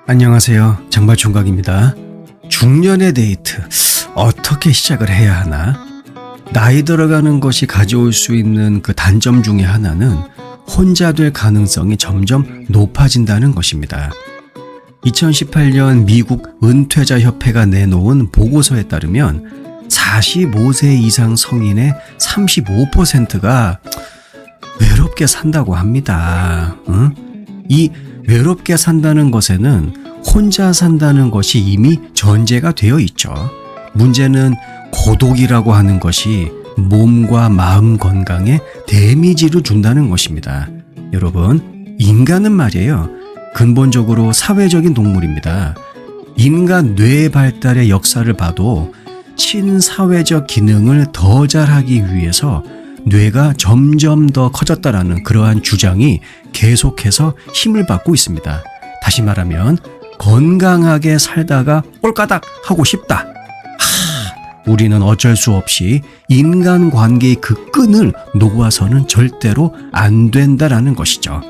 안녕하세요. 장발총각입니다. 중년의 데이트 어떻게 시작을 해야 하나? 나이 들어가는 것이 가져올 수 있는 그 단점 중에 하나는 혼자 될 가능성이 점점 높아진다는 것입니다. 2018년 미국 은퇴자 협회가 내놓은 보고서에 따르면 45세 이상 성인의 35%가 외롭게 산다고 합니다. 이 외롭게 산다는 것에는 혼자 산다는 것이 이미 전제가 되어 있죠. 문제는 고독이라고 하는 것이 몸과 마음 건강에 데미지를 준다는 것입니다. 여러분, 인간은 말이에요. 근본적으로 사회적인 동물입니다. 인간 뇌 발달의 역사를 봐도 친사회적 기능을 더 잘하기 위해서 뇌가 점점 더 커졌다라는 그러한 주장이 계속해서 힘을 받고 있습니다. 다시 말하면 건강하게 살다가 꼴까닥 하고 싶다. 우리는 어쩔 수 없이 인간관계의 그 끈을 놓아서는 절대로 안 된다라는 것이죠.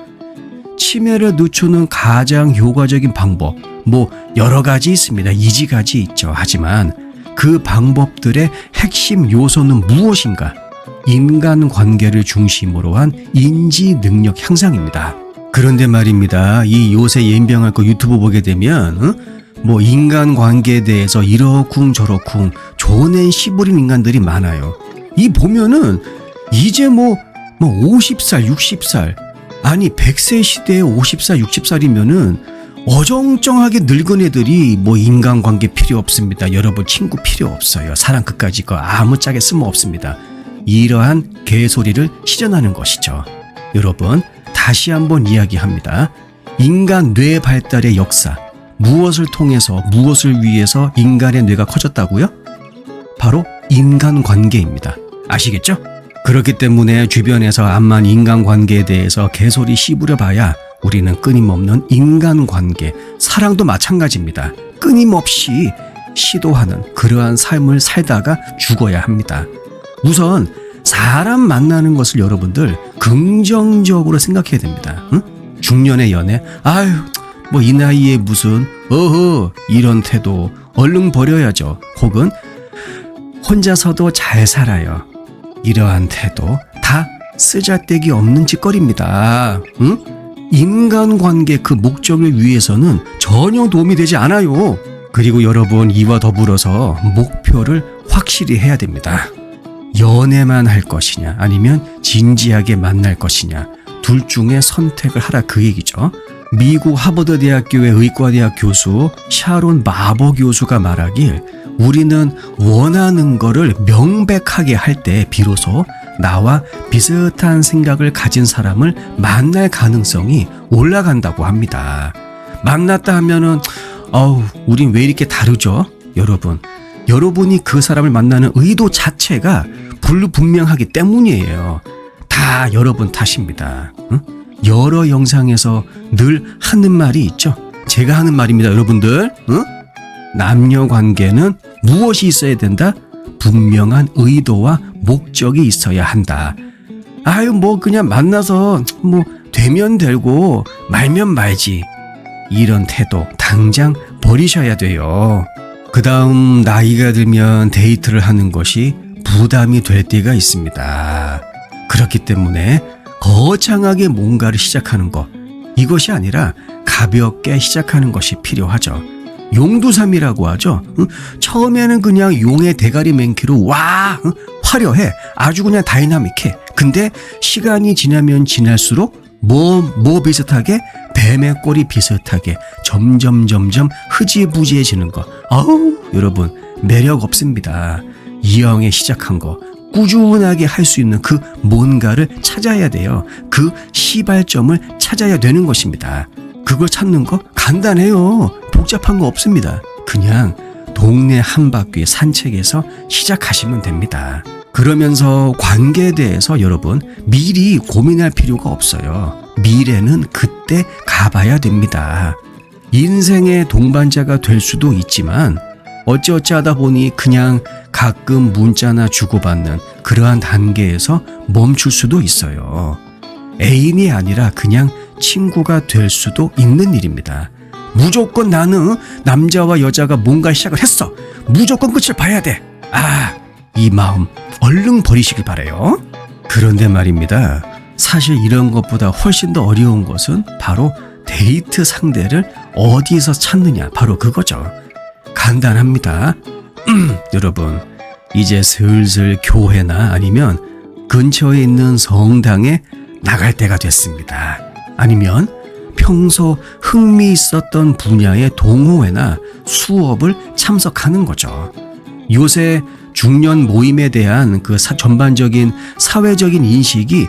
치매를 늦추는 가장 효과적인 방법, 여러 가지 있습니다. 이지가지 있죠. 하지만 그 방법들의 핵심 요소는 무엇인가? 인간관계를 중심으로 한 인지 능력 향상입니다. 그런데 말입니다. 이 요새 연병할 거 유튜브 보게 되면 인간관계에 대해서 이러쿵 저러쿵 조낸 시부린 인간들이 많아요. 이 보면은 이제 50살 60살 아니 100세 시대에 50살 60살이면은 어정쩡하게 늙은 애들이 인간관계 필요 없습니다. 여러분 친구 필요 없어요. 사랑 끝까지 거 아무짝에 쓸모없습니다. 이러한 개소리를 시전하는 것이죠. 여러분, 다시 한번 이야기합니다. 인간 뇌 발달의 역사, 무엇을 통해서 무엇을 위해서 인간의 뇌가 커졌다고요? 바로 인간관계입니다. 아시겠죠? 그렇기 때문에 주변에서 암만 인간관계에 대해서 개소리 씹으려봐야 우리는 끊임없는 인간관계, 사랑도 마찬가지입니다. 끊임없이 시도하는 그러한 삶을 살다가 죽어야 합니다. 우선 사람 만나는 것을 여러분들 긍정적으로 생각해야 됩니다. 중년의 연애, 이 나이에 무슨 이런 태도 얼른 버려야죠. 혹은 혼자서도 잘 살아요. 이러한 태도 다 쓰잘데기 없는 짓거리입니다. 인간관계 그 목적을 위해서는 전혀 도움이 되지 않아요. 그리고 여러분, 이와 더불어서 목표를 확실히 해야 됩니다. 연애만 할 것이냐 아니면 진지하게 만날 것이냐, 둘 중에 선택을 하라, 그 얘기죠. 미국 하버드 대학교의 의과대학 교수 샤론 마버 교수가 말하길, 우리는 원하는 거를 명백하게 할 때 비로소 나와 비슷한 생각을 가진 사람을 만날 가능성이 올라간다고 합니다. 만났다 하면은 우린 왜 이렇게 다르죠? 여러분이 그 사람을 만나는 의도 자체가 불분명하기 때문이에요. 다 여러분 탓입니다. 여러 영상에서 늘 하는 말이 있죠. 제가 하는 말입니다. 여러분들, 남녀 관계는 무엇이 있어야 된다? 분명한 의도와 목적이 있어야 한다. 그냥 만나서 되면 되고 말면 말지, 이런 태도 당장 버리셔야 돼요. 그 다음 나이가 들면 데이트를 하는 것이 부담이 될 때가 있습니다. 그렇기 때문에 거창하게 뭔가를 시작하는 것, 이것이 아니라 가볍게 시작하는 것이 필요하죠. 용두삼이라고 하죠. 처음에는 그냥 용의 대가리 맨키로 화려해, 아주 그냥 다이나믹해. 근데 시간이 지나면 지날수록 비슷하게 뱀의 꼬리 비슷하게 점점 흐지부지해지는 거. 여러분, 매력 없습니다. 이왕에 시작한 거 꾸준하게 할 수 있는 그 뭔가를 찾아야 돼요. 그 시발점을 찾아야 되는 것입니다. 그걸 찾는 거 간단해요. 복잡한 거 없습니다. 그냥 동네 한 바퀴 산책해서 시작하시면 됩니다. 그러면서 관계에 대해서 여러분 미리 고민할 필요가 없어요. 미래는 그때 가봐야 됩니다. 인생의 동반자가 될 수도 있지만 어찌어찌 하다 보니 그냥 가끔 문자나 주고받는 그러한 단계에서 멈출 수도 있어요. 애인이 아니라 그냥 친구가 될 수도 있는 일입니다. 무조건 나는 남자와 여자가 뭔가 시작을 했어. 무조건 끝을 봐야 돼. 이 마음 얼른 버리시길 바래요. 그런데 말입니다. 사실 이런 것보다 훨씬 더 어려운 것은 바로 데이트 상대를 어디서 찾느냐, 바로 그거죠. 간단합니다. 여러분, 이제 슬슬 교회나 아니면 근처에 있는 성당에 나갈 때가 됐습니다. 아니면 평소 흥미 있었던 분야의 동호회나 수업을 참석하는 거죠. 요새 중년 모임에 대한 그 전반적인 사회적인 인식이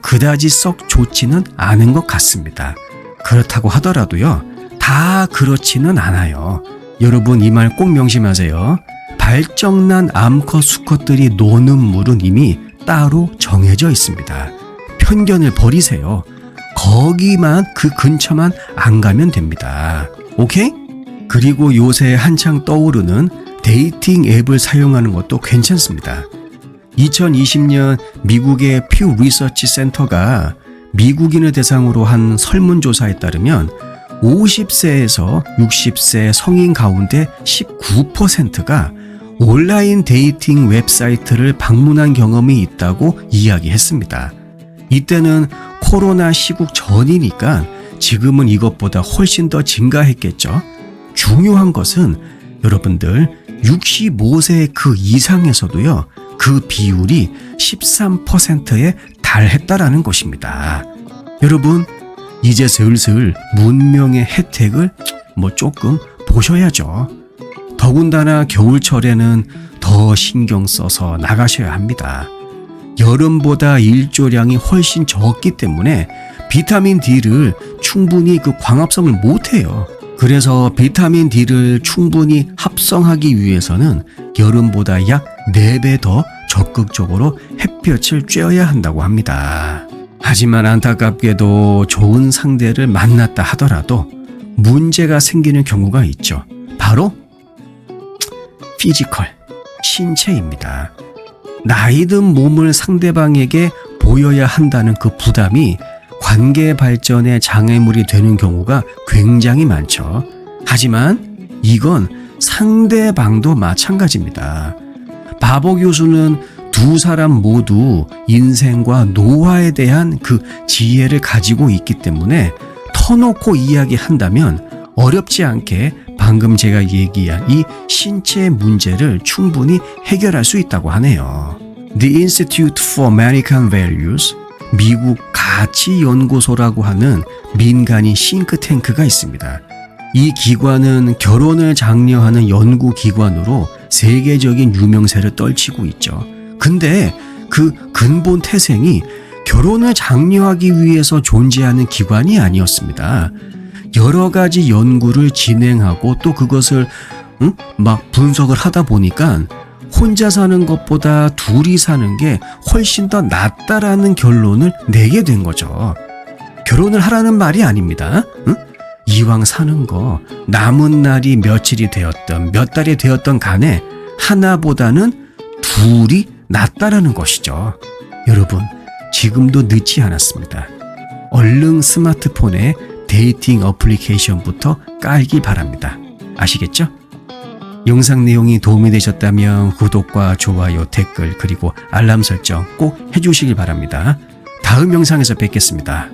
그다지 썩 좋지는 않은 것 같습니다. 그렇다고 하더라도요, 다 그렇지는 않아요. 여러분, 이 말 꼭 명심하세요. 발정난 암컷 수컷들이 노는 물은 이미 따로 정해져 있습니다. 편견을 버리세요. 거기만, 그 근처만 안 가면 됩니다. 오케이? 그리고 요새 한창 떠오르는 데이팅 앱을 사용하는 것도 괜찮습니다. 2020년 미국의 퓨 리서치 센터가 미국인을 대상으로 한 설문조사에 따르면 50세에서 60세 성인 가운데 19%가 온라인 데이팅 웹사이트를 방문한 경험이 있다고 이야기했습니다. 이때는 코로나 시국 전이니까 지금은 이것보다 훨씬 더 증가했겠죠. 중요한 것은 여러분들 65세 그 이상에서도요, 그 비율이 13%에 달했다라는 것입니다. 여러분, 이제 슬슬 문명의 혜택을 조금 보셔야죠. 더군다나 겨울철에는 더 신경 써서 나가셔야 합니다. 여름보다 일조량이 훨씬 적기 때문에 비타민 D를 충분히 광합성을 못해요. 그래서 비타민 D를 충분히 합성하기 위해서는 여름보다 약 4배 더 적극적으로 햇볕을 쬐어야 한다고 합니다. 하지만 안타깝게도 좋은 상대를 만났다 하더라도 문제가 생기는 경우가 있죠. 바로 피지컬, 신체입니다. 나이든 몸을 상대방에게 보여야 한다는 그 부담이 관계 발전에 장애물이 되는 경우가 굉장히 많죠. 하지만 이건 상대방도 마찬가지입니다. 바보 교수는 두 사람 모두 인생과 노화에 대한 그 지혜를 가지고 있기 때문에 터놓고 이야기한다면 어렵지 않게 방금 제가 얘기한 이 신체 문제를 충분히 해결할 수 있다고 하네요. The Institute for American Values, 미국 가치연구소라고 하는 민간인 싱크탱크가 있습니다. 이 기관은 결혼을 장려하는 연구기관으로 세계적인 유명세를 떨치고 있죠. 근데 그 근본 태생이 결혼을 장려하기 위해서 존재하는 기관이 아니었습니다. 여러 가지 연구를 진행하고 또 그것을 분석을 하다 보니까 혼자 사는 것보다 둘이 사는 게 훨씬 더 낫다라는 결론을 내게 된 거죠. 결혼을 하라는 말이 아닙니다. 이왕 사는 거 남은 날이 며칠이 되었던 몇 달이 되었던 간에 하나보다는 둘이 낫다라는 것이죠. 여러분, 지금도 늦지 않았습니다. 얼른 스마트폰에 데이팅 어플리케이션부터 깔기 바랍니다. 아시겠죠? 영상 내용이 도움이 되셨다면 구독과 좋아요, 댓글 그리고 알람 설정 꼭 해주시길 바랍니다. 다음 영상에서 뵙겠습니다.